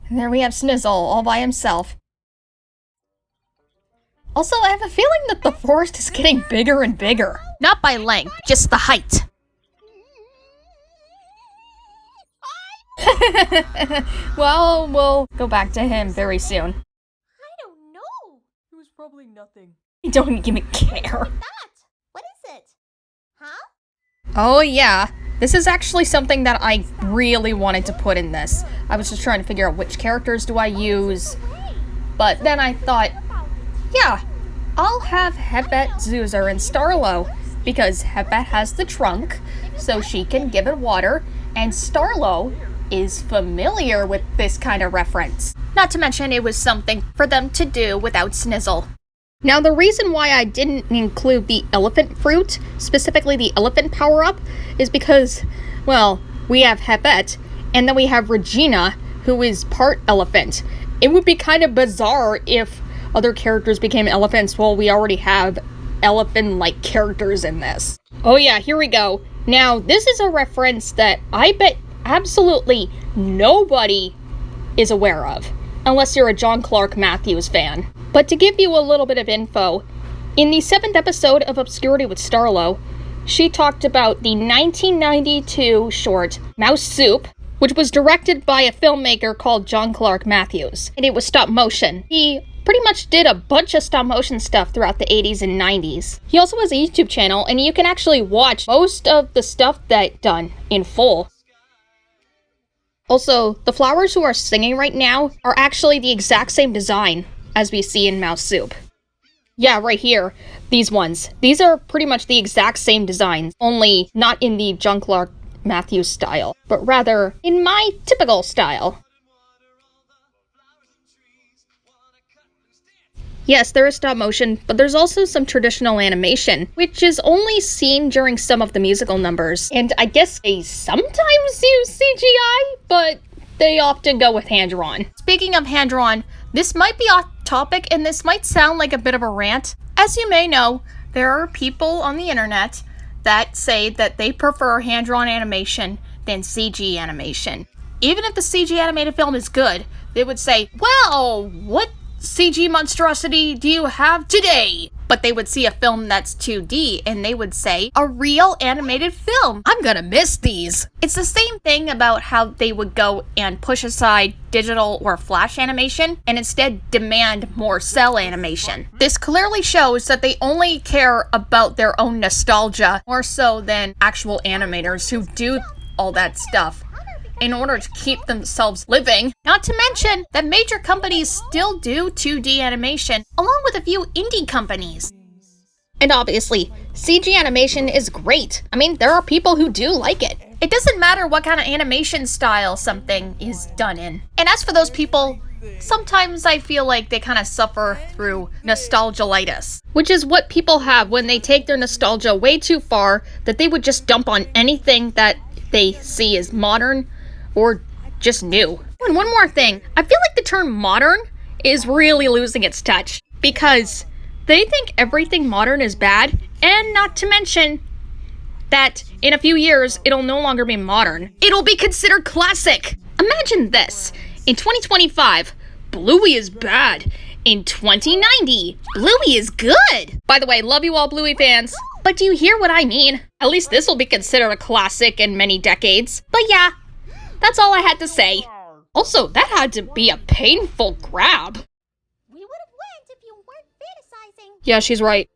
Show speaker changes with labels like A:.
A: And there we have Snizzle, all by himself. Also, I have a feeling that the forest is getting bigger and bigger. Not by length, just the height. Well, we'll go back to him very soon.
B: I don't know.
C: It was probably nothing.
A: I don't even care.
B: What is it? Huh?
A: Oh yeah, this is actually something that I really wanted to put in this. I was just trying to figure out which characters do I use, but then I thought, yeah, I'll have Hepet, Zuzer, and Starlo, because Hepet has the trunk, so she can give it water, and Starlo is familiar with this kind of reference. Not to mention it was something for them to do without Snizzle. Now the reason why I didn't include the elephant fruit, specifically the elephant power-up, is because, well, we have Hepet, and then we have Regina, who is part elephant. It would be kind of bizarre if other characters became elephants while we already have elephant-like characters in this. Oh yeah, here we go. Now, this is a reference that I bet absolutely nobody is aware of, unless you're a John Clark Matthews fan. But to give you a little bit of info, in the 7th episode of Obscurity with Starlo, she talked about the 1992 short Mouse Soup, which was directed by a filmmaker called John Clark Matthews, and it was stop motion. He pretty much did a bunch of stop motion stuff throughout the 80s and 90s. He also has a YouTube channel, and you can actually watch most of the stuff that done in full. Also, the flowers who are singing right now are actually the exact same design as we see in Mouse Soup. Yeah, right here, these ones. These are pretty much the exact same designs, only not in the John Clark Matthews style, but rather in my typical style. Yes, there is stop motion, but there's also some traditional animation, which is only seen during some of the musical numbers. And I guess they sometimes use CGI, but they often go with hand-drawn. Speaking of hand-drawn, this might be off topic and this might sound like a bit of a rant. As you may know, there are people on the internet that say that they prefer hand-drawn animation than CG animation. Even if the CG animated film is good, they would say, well, what CG monstrosity do you have today? But they would see a film that's 2D and they would say, a real animated film. I'm gonna miss these. It's the same thing about how they would go and push aside digital or flash animation and instead demand more cell animation. This clearly shows that they only care about their own nostalgia more so than actual animators who do all that stuff in order to keep themselves living. Not to mention that major companies still do 2D animation, along with a few indie companies. And obviously, CG animation is great. I mean, there are people who do like it. It doesn't matter what kind of animation style something is done in. And as for those people, sometimes I feel like they kind of suffer through nostalgialitis, which is what people have when they take their nostalgia way too far, that they would just dump on anything that they see as modern or just new. And one more thing, I feel like the term modern is really losing its touch because they think everything modern is bad, and not to mention that in a few years it'll no longer be modern. It'll be considered classic. Imagine this. In 2025, Bluey is bad. In 2090, Bluey is good. By the way, love you all Bluey fans. But do you hear what I mean? At least this will be considered a classic in many decades. But yeah, that's all I had to say. Also, that had to be a painful grab.
B: We would have went if you weren't fantasizing.
A: Yeah, she's right.